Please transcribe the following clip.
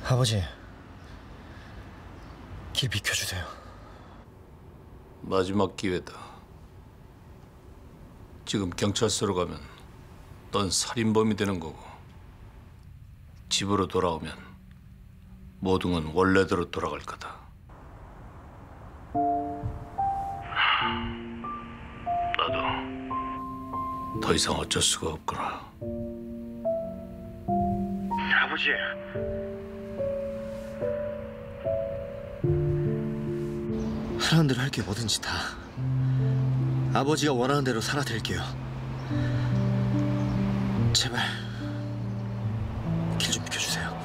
아버지, 길 비켜주세요. 마지막 기회다. 지금 경찰서로 가면 넌 살인범이 되는 거고, 집으로 돌아오면 모든 건 원래대로 돌아갈 거다. 나도 더 이상 어쩔 수가 없구나. 아버지. 하라는 대로 할게. 뭐든지 다. 아버지가 원하는 대로 살아드릴게요. 제발 길 좀 비켜주세요.